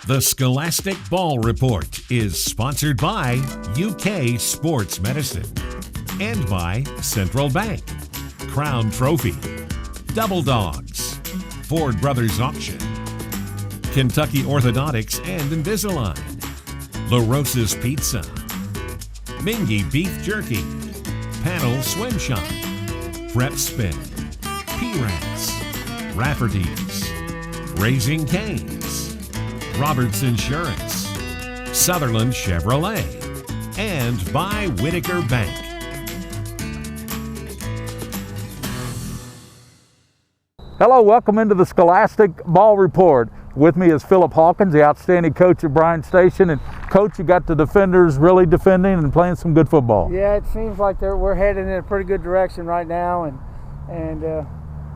The Scholastic Ball Report is sponsored by UK Sports Medicine and by Central Bank, Crown Trophy, Double Dogs, Ford Brothers Auction, Kentucky Orthodontics and Invisalign, La Rosa's Pizza, Mingy Beef Jerky, Panel Swim Shop, Prep Spin, P-Rats, Rafferty's, Raising Cane's, Roberts Insurance, Sutherland Chevrolet, and by Whitaker Bank. Hello, welcome into the Scholastic Ball Report. With me is Philip Hawkins, the outstanding coach at Bryan Station. And Coach, you got the defenders really defending and playing some good football. Yeah, it seems like we're heading in a pretty good direction right now, and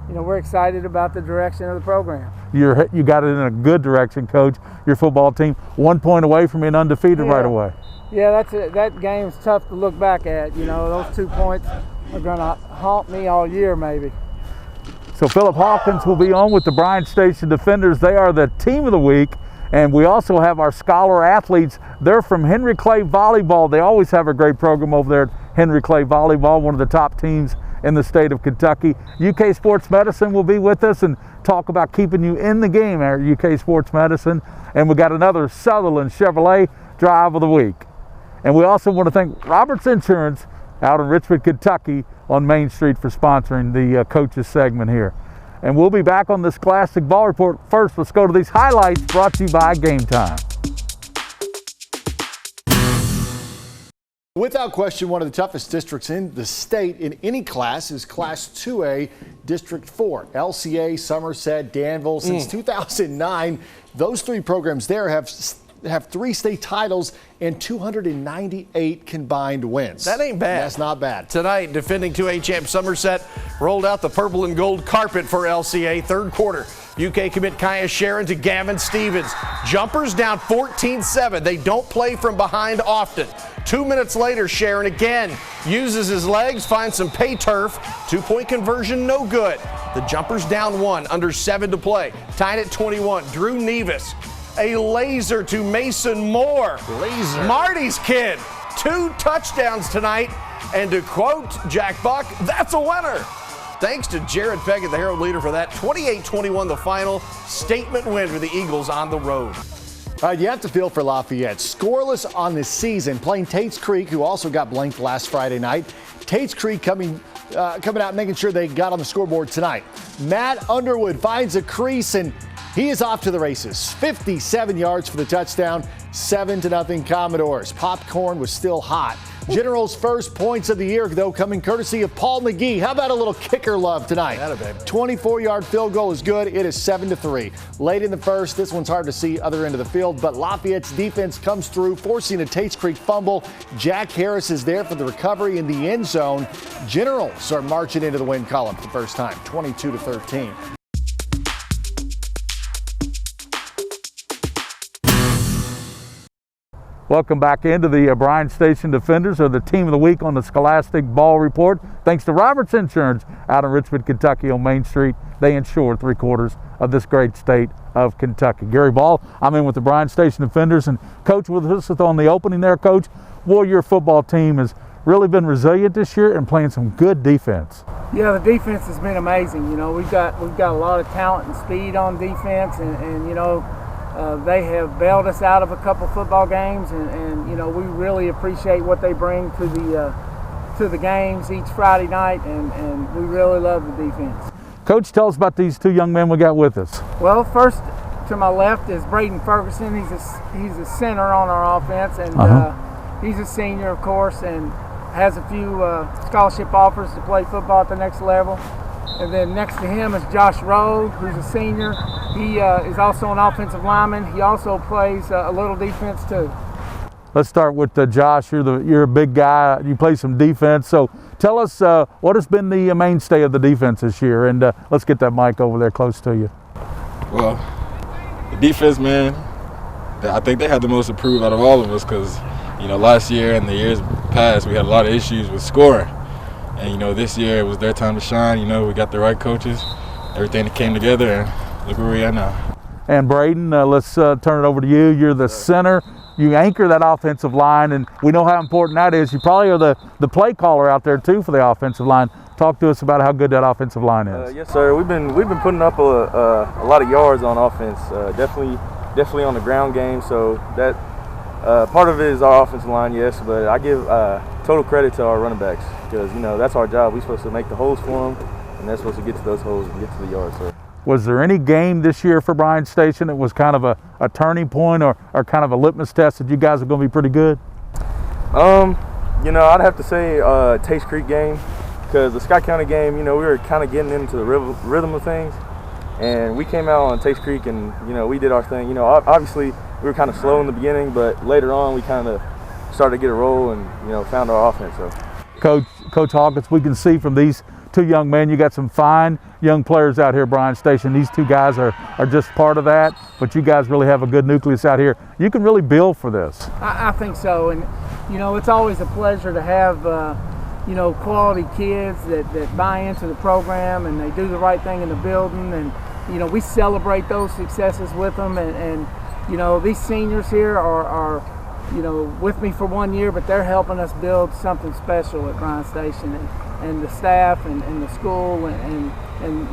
we're excited about the direction of the program. You got it in a good direction, Coach. Your football team 1 point away from being undefeated right away. Yeah, that game's tough to look back at. You know, those 2 points are going to haunt me all year, maybe. So Philip Hawkins will be on with the Bryan Station Defenders. They are the team of the week. And we also have our scholar athletes. They're from Henry Clay Volleyball. They always have a great program over there at Henry Clay Volleyball, one of the top teams in the state of Kentucky. UK Sports Medicine will be with us and talk about keeping you in the game at UK Sports Medicine. And we got another Sutherland Chevrolet Drive of the Week. And we also want to thank Roberts Insurance out in Richmond, Kentucky on Main Street for sponsoring the coaches segment here. And we'll be back on the Scholastic Ball Report. First, let's go to these highlights brought to you by Game Time. Without question, one of the toughest districts in the state in any class is Class 2A, District 4. LCA, Somerset, Danville. Since 2009, those three programs there have 3 state titles and 298 combined wins. That ain't bad. That's not bad. Tonight, defending 2A champ Somerset rolled out the purple and gold carpet for LCA. Third quarter, UK commit Kaya Sharon to Gavin Stevens. Jumpers down 14-7. They don't play from behind often. 2 minutes later, Sharon again uses his legs, finds some pay turf. 2-point conversion, no good. The Jumpers down 1, under 7 to play. Tied at 21, Drew Nevis. A laser to Mason Moore. Laser. Marty's kid. 2 touchdowns tonight. And to quote Jack Buck, that's a winner. Thanks to Jared Peggett, the Herald leader, for that. 28-21 the final. Statement win for the Eagles on the road. All right, you have to feel for Lafayette. Scoreless on this season, playing Tate's Creek, who also got blanked last Friday night. Tate's Creek coming out and making sure they got on the scoreboard tonight. Matt Underwood finds a crease, and he is off to the races. 57 yards for the touchdown, 7-0 Commodores. Popcorn was still hot. General's first points of the year, though, coming courtesy of Paul McGee. How about a little kicker love tonight? 24-yard field goal is good. It is 7-3. Late in the first, this one's hard to see other end of the field, but Lafayette's defense comes through, forcing a Tate's Creek fumble. Jack Harris is there for the recovery in the end zone. Generals are marching into the win column for the first time, 22-13. Welcome back into the Bryan Station Defenders, or the team of the week on the Scholastic Ball Report. Thanks to Roberts Insurance out in Richmond, Kentucky on Main Street. They insure 3/4 of this great state of Kentucky. Gary Ball, I'm in with the Bryan Station Defenders, and Coach, with us on the opening there, Coach. Boy, your football team has really been resilient this year and playing some good defense. Yeah, the defense has been amazing. You know, we've got a lot of talent and speed on defense, and you know, they have bailed us out of a couple football games, and you know, we really appreciate what they bring to the games each Friday night, and we really love the defense. Coach, tell us about these 2 young men we got with us. Well, first to my left is Braden Ferguson. He's a center on our offense, and he's a senior, of course, and has a few scholarship offers to play football at the next level. And then next to him is Josh Rowe, who's a senior. He is also an offensive lineman. He also plays a little defense too. Let's start with Josh. You're a big guy. You play some defense. So tell us what has been the mainstay of the defense this year. And let's get that mic over there close to you. Well, the defense, man, I think they had the most improved out of all of us, because, you know, last year and the years past, we had a lot of issues with scoring. And, you know, this year it was their time to shine. You know, we got the right coaches, everything that came together, and look where we are now. And Braden, let's turn it over to you. You're the center. You anchor that offensive line, and we know how important that is. You probably are the play caller out there too for the offensive line. Talk to us about how good that offensive line is. Yes, sir. We've been putting up a lot of yards on offense. Definitely on the ground game. So that part of it is our offensive line, yes. But I give total credit to our running backs because that's our job. We're supposed to make the holes for them, and they're supposed to get to those holes and get to the yards. So. Was there any game this year for Bryan Station that was kind of a turning point or kind of a litmus test that you guys are going to be pretty good? I'd have to say Tates Creek game because the Scott County game, we were kind of getting into the rhythm of things. And we came out on Tates Creek and, we did our thing. Obviously we were kind of slow in the beginning, but later on we kind of started to get a roll and, found our offense. So. Coach Hawkins, we can see from these two young men, you got some fine young players out here, Bryan Station. These two guys are just part of that, but you guys really have a good nucleus out here. You can really build for this. I think so, and it's always a pleasure to have quality kids that buy into the program and they do the right thing in the building, and we celebrate those successes with them, and these seniors here are with me for 1 year, but they're helping us build something special at Bryan Station, and the staff and the school and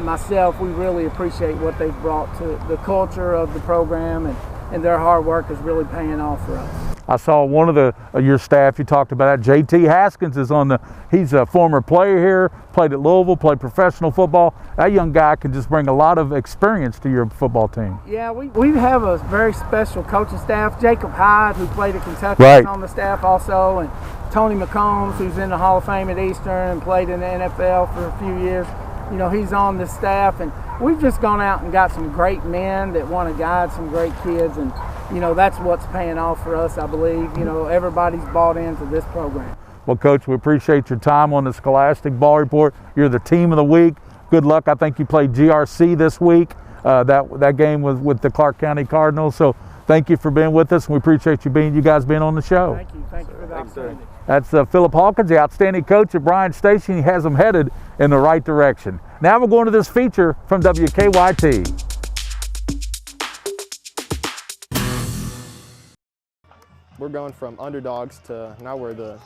myself, we really appreciate what they've brought to the culture of the program, and their hard work is really paying off for us. I saw one of your staff, you talked about that, JT Haskins is he's a former player here, played at Louisville, played professional football. That young guy can just bring a lot of experience to your football team. Yeah, we have a very special coaching staff. Jacob Hyde, who played at Kentucky, right, is on the staff also, and Tony McCombs, who's in the Hall of Fame at Eastern and played in the NFL for a few years. He's on the staff, and we've just gone out and got some great men that want to guide some great kids, and that's what's paying off for us, I believe. Everybody's bought into this program. Well, Coach, we appreciate your time on the Scholastic Ball Report. You're the team of the week. Good luck. I think you played GRC this week. That game was with the Clark County Cardinals. So thank you for being with us, and we appreciate you guys being on the show. Thank you for the opportunity. That's Philip Hawkins, the outstanding coach at Bryan Station. He has them headed in the right direction. Now we're going to this feature from WKYT. We're going from underdogs to now we're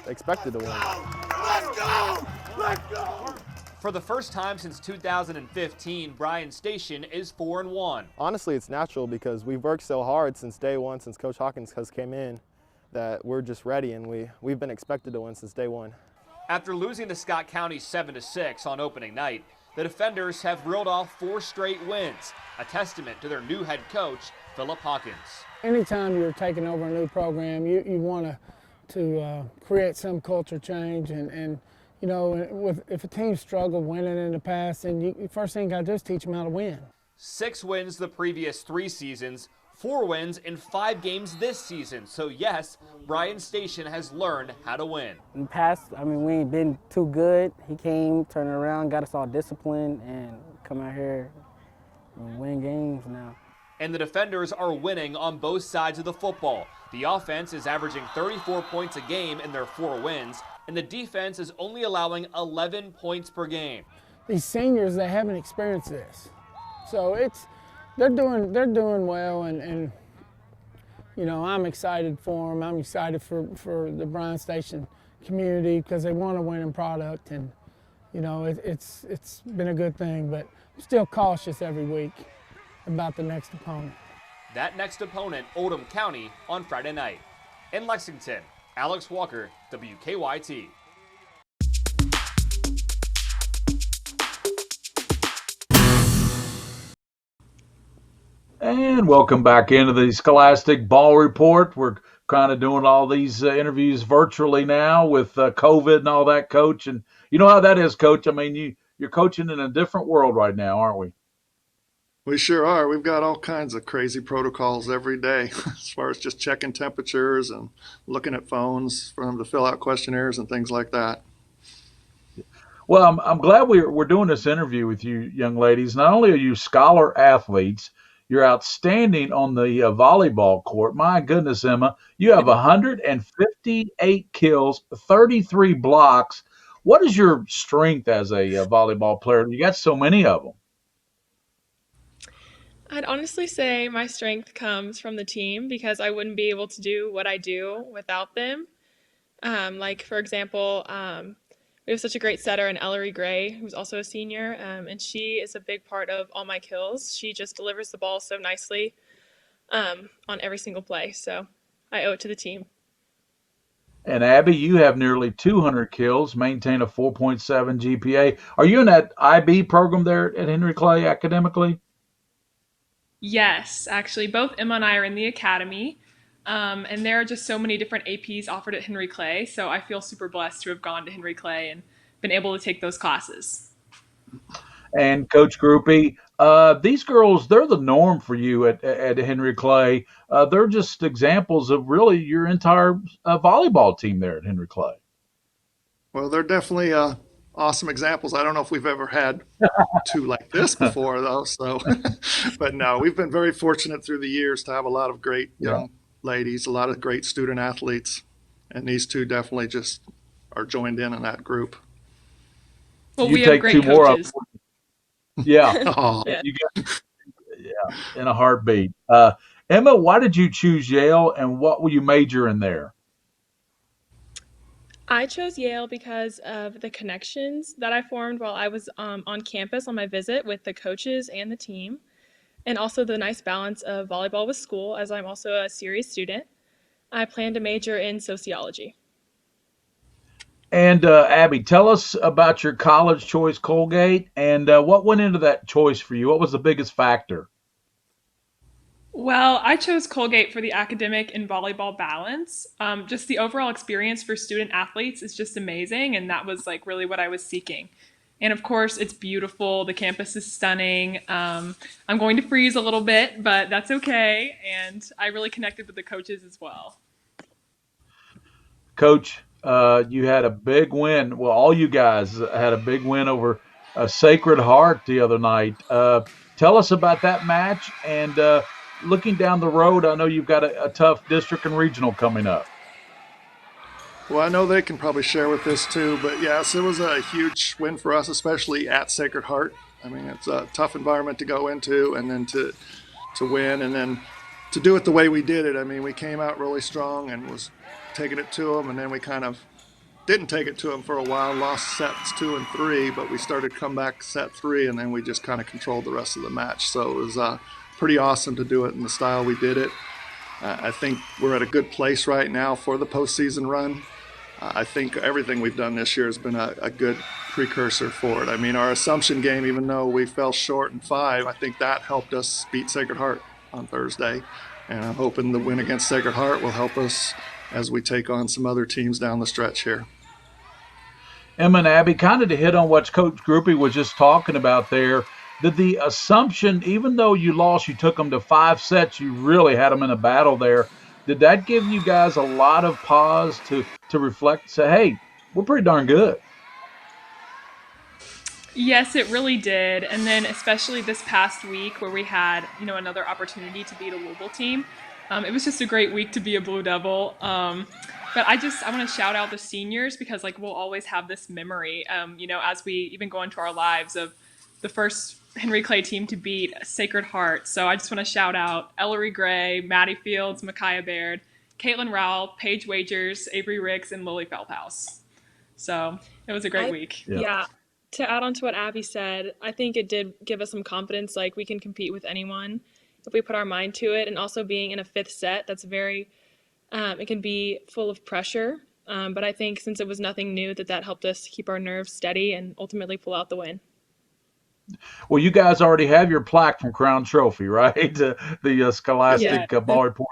expected to win. Let's go! Let's go! For the first time since 2015, Bryan Station is 4-1. Honestly, it's natural because we've worked so hard since day one, since Coach Hawkins has came in, that we're just ready, and we've been expected to win since day one. After losing to Scott County 7-6 on opening night, the defenders have reeled off 4 straight wins, a testament to their new head coach, Philip Hawkins. Anytime you're taking over a new program, you want to create some culture change, and if a team struggled winning in the past, then you first thing you got to do is teach them how to win. 6 wins the previous 3 seasons, 4 wins in 5 games this season. So yes, Bryan Station has learned how to win. In the past, we ain't been too good. He came, turned it around, got us all disciplined, and come out here and win games now. And the defenders are winning on both sides of the football. The offense is averaging 34 points a game in their 4 wins, and the defense is only allowing 11 points per game. These seniors, they haven't experienced this. So they're doing well, and I'm excited for them. I'm excited for the Bryan Station community because they want a winning product, and it's been a good thing, but I'm still cautious every week about the next opponent. That next opponent, Oldham County, on Friday night. In Lexington, Alex Walker, WKYT. And welcome back into the Scholastic Ball Report. We're kind of doing all these interviews virtually now with COVID and all that, Coach. And you know how that is, Coach. You're coaching in a different world right now, aren't we? We sure are. We've got all kinds of crazy protocols every day as far as just checking temperatures and looking at phones for them to fill out questionnaires and things like that. Well, I'm glad we're doing this interview with you young ladies. Not only are you scholar athletes, you're outstanding on the volleyball court. My goodness, Emma, you have 158 kills, 33 blocks. What is your strength as a volleyball player? You got so many of them. I'd honestly say my strength comes from the team because I wouldn't be able to do what I do without them. Like, for example, we have such a great setter in Ellery Gray, who's also a senior, and she is a big part of all my kills. She just delivers the ball so nicely on every single play, so I owe it to the team. And Abby, you have nearly 200 kills, maintain a 4.7 GPA. Are you in that IB program there at Henry Clay academically? Yes, actually, both Emma and I are in the academy, and there are just so many different APs offered at Henry Clay, so I feel super blessed to have gone to Henry Clay and been able to take those classes. And Coach Groupie, these girls, they're the norm for you at Henry Clay. They're just examples of really your entire volleyball team there at Henry Clay. Well, they're definitely awesome examples. I don't know if we've ever had two like this before, though. So, but no, we've been very fortunate through the years to have a lot of great young ladies, a lot of great student athletes, and these two definitely just are joined in that group. Well, you we take have great two more up. coaches. Yeah. Yeah. You got, in a heartbeat. Emma, why did you choose Yale, and what will you major in there? I chose Yale because of the connections that I formed while I was on campus on my visit with the coaches and the team, and also the nice balance of volleyball with school, as I'm also a serious student. I plan to major in sociology. And Abby, tell us about your college choice, Colgate, and what went into that choice for you? What was the biggest factor? Well, I chose Colgate for the academic and volleyball balance. Just the overall experience for student athletes is just amazing, and that was like really what I was seeking. And of course, it's beautiful. The campus is stunning. I'm going to freeze a little bit, but that's okay. And I really connected with the coaches as well. Coach, you had a big win. Well, all you guys had a big win over Sacred Heart the other night. Tell us about that match. And looking down the road, I know you've got a tough district and regional coming up. Well, I know they can probably share with this too, but yes, it was a huge win for us, especially at Sacred Heart. I mean, it's a tough environment to go into, and then to win, and then to do it the way we did it. I mean, we came out really strong and was taking it to them, and then we kind of didn't take it to them for a while, lost sets 2 and 3, but we started comeback set 3, and then we just kind of controlled the rest of the match. So it was pretty awesome to do it in the style we did it. I think we're at a good place right now for the postseason run. I think everything we've done this year has been a good precursor for it. I mean, our Assumption game, even though we fell short in 5, I think that helped us beat Sacred Heart on Thursday. And I'm hoping the win against Sacred Heart will help us as we take on some other teams down the stretch here. Emma and Abby, kind of to hit on what Coach Groupie was just talking about there, did the Assumption, even though you lost, you took them to 5 sets, you really had them in a battle there. Did that give you guys a lot of pause to reflect and say, hey, we're pretty darn good? Yes, it really did. And then especially this past week where we had, another opportunity to beat a Louisville team. It was just a great week to be a Blue Devil. But I want to shout out the seniors because we'll always have this memory, as we even go into our lives of the first Henry Clay team to beat Sacred Heart. So I just want to shout out Ellery Gray, Maddie Fields, Micaiah Baird, Caitlin Rowell, Paige Wagers, Avery Ricks, and Lily Feldhouse. So it was a great week. Yeah. To add on to what Abby said, I think it did give us some confidence, we can compete with anyone if we put our mind to it. And also being in a 5th set, that's very, it can be full of pressure. But I think since it was nothing new, that helped us keep our nerves steady and ultimately pull out the win. Well, you guys already have your plaque from Crown Trophy, right? The Scholastic Ball Report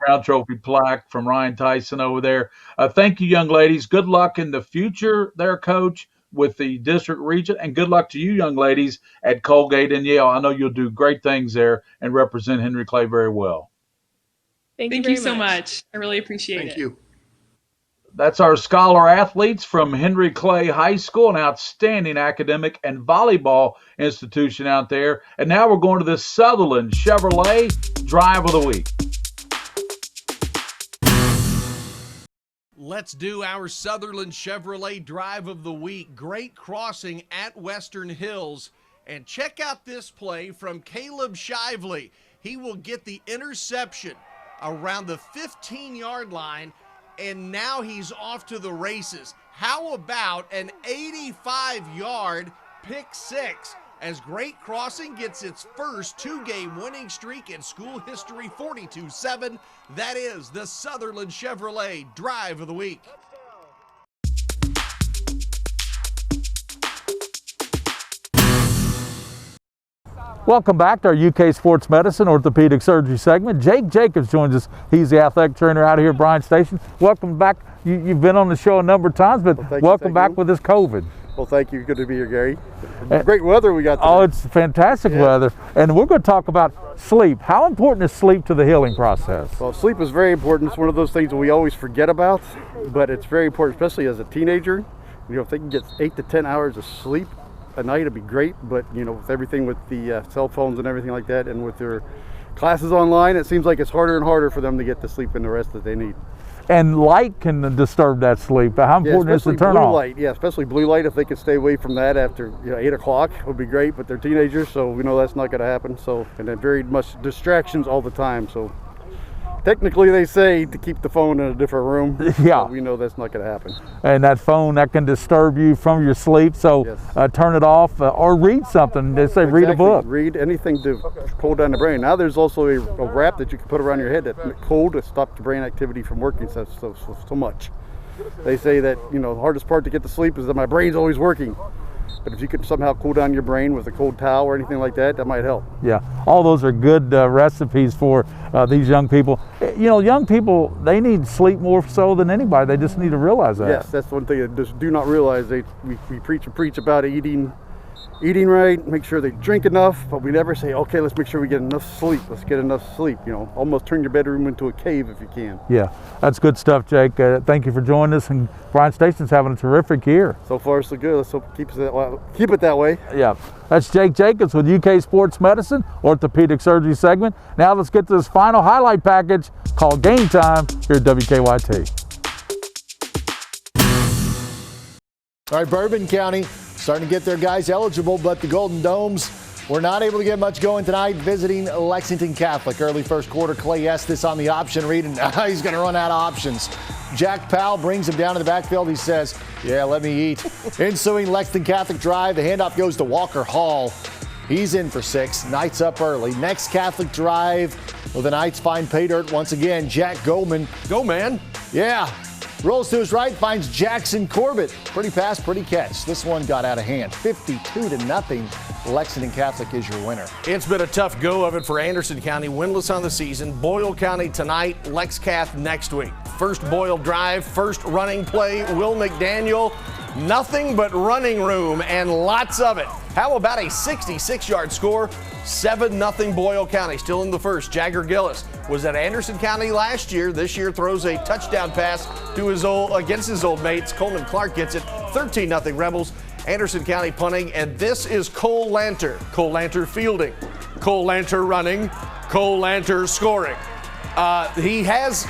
Crown Trophy plaque from Ryan Tyson over there. Thank you, young ladies. Good luck in the future there, Coach, with the district region, and good luck to you, young ladies, at Colgate and Yale. I know you'll do great things there and represent Henry Clay very well. Thank you so much. I really appreciate it. Thank you. That's our scholar athletes from Henry Clay High School, an outstanding academic and volleyball institution out there. And now we're going to the Sutherland Chevrolet Drive of the Week. Let's do our Sutherland Chevrolet Drive of the Week. Great crossing at Western Hills. And check out this play from Caleb Shively. He will get the interception around the 15-yard line, and now he's off to the races. How about an 85-yard pick six as Great Crossing gets its first two-game winning streak in school history, 42-7. That is the Sutherland Chevrolet Drive of the Week. Welcome back to our UK Sports Medicine Orthopedic Surgery segment. Jake Jacobs joins us. He's the athletic trainer out here at Bryan Station. Welcome back. You've been on the show a number of times, but welcome back with this COVID. Well, thank you. Good to be here, Gary. Great weather we got today. Oh, it's fantastic weather. And we're going to talk about sleep. How important is sleep to the healing process? Well, sleep is very important. It's one of those things that we always forget about, but it's very important, especially as a teenager. You know, if they can get 8 to 10 hours of sleep a night, it'd be great. But, you know, with everything with the cell phones and everything like that, and with their classes online, it seems like it's harder and harder for them to get the sleep and the rest that they need. And light can disturb that sleep. How important is the turn blue off? Light, yeah, especially blue light. If they could stay away from that after 8 o'clock, would be great. But they're teenagers, so we know that's not going to happen. So, and then very much distractions all the time. So, technically, they say to keep the phone in a different room. Yeah, we know that's not going to happen. And that phone that can disturb you from your sleep. So, turn it off or read something. They say read a book. Read anything to cool down the brain. Now there's also a wrap that you can put around your head that cold to stop the brain activity from working so much. They say that, you know, the hardest part to get to sleep is that my brain's always working. But if you could somehow cool down your brain with a cold towel or anything like that, that might help. Yeah, all those are good recipes for these young people. You know, young people, they need sleep more so than anybody. They just need to realize that. Yes, that's one thing that just do not realize. We preach about eating right, make sure they drink enough, but we never say, okay, let's make sure we get enough sleep. Let's get enough sleep. You know, almost turn your bedroom into a cave if you can. Yeah, that's good stuff, Jake. Thank you for joining us, and Bryan Station's having a terrific year. So far, so good. Let's hope keep it that way. Yeah, that's Jake Jacobs with UK Sports Medicine Orthopedic Surgery segment. Now let's get to this final highlight package called Game Time here at WKYT. All right, Bourbon County starting to get their guys eligible, but the Golden Domes were not able to get much going tonight visiting Lexington Catholic. Early first quarter, Clay Estes on the option read, and now he's going to run out of options. Jack Powell brings him down to the backfield. He says, yeah, let me eat. Ensuing Lexington Catholic drive, the handoff goes to Walker Hall. He's in for 6. Knights up early. Next Catholic drive, well, the Knights find pay dirt once again. Jack Goldman. Go, man. Yeah. Rolls to his right, finds Jackson Corbett. Pretty pass, pretty catch. This one got out of hand. 52-0. Lexington Catholic is your winner. It's been a tough go of it for Anderson County, winless on the season. Boyle County tonight, Lex Cath next week. First Boyle drive, first running play, Will McDaniel. Nothing but running room and lots of it. How about a 66-yard score? 7-0 Boyle County, still in the first. Jagger Gillis was at Anderson County last year. This year throws a touchdown pass to against his old mates. Coleman Clark gets it. 13-0 Rebels. Anderson County punting, and this is Cole Lanter. Cole Lanter fielding. Cole Lanter running. Cole Lanter scoring. He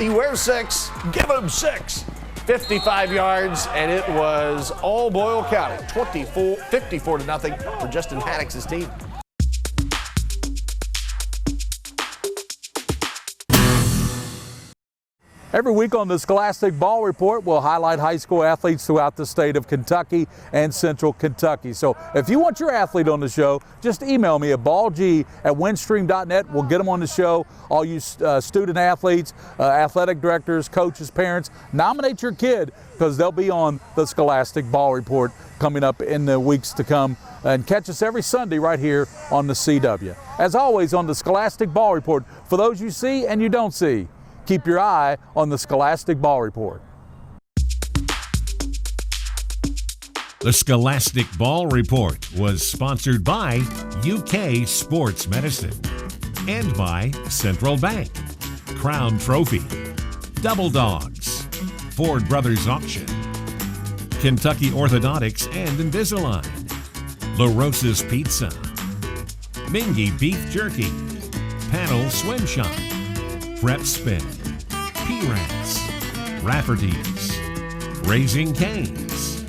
wears 6. Give him 6. 55 yards, and it was all Boyle County. 54-0 for Justin Haddock's team. Every week on the Scholastic Ball Report, we'll highlight high school athletes throughout the state of Kentucky and Central Kentucky. So if you want your athlete on the show, just email me at ballg@windstream.net. We'll get them on the show. All you student athletes, athletic directors, coaches, parents, nominate your kid because they'll be on the Scholastic Ball Report coming up in the weeks to come. And catch us every Sunday right here on the CW. As always, on the Scholastic Ball Report, for those you see and you don't see, keep your eye on the Scholastic Ball Report. The Scholastic Ball Report was sponsored by UK Sports Medicine and by Central Bank, Crown Trophy, Double Dogs, Ford Brothers Auction, Kentucky Orthodontics and Invisalign, La Rosa's Pizza, Mingy Beef Jerky, Panel Swim Shop, Prep Spin, P-Rats, Rafferty's, Raising Cane's,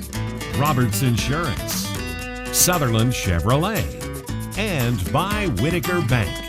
Roberts Insurance, Sutherland Chevrolet, and by Whitaker Bank.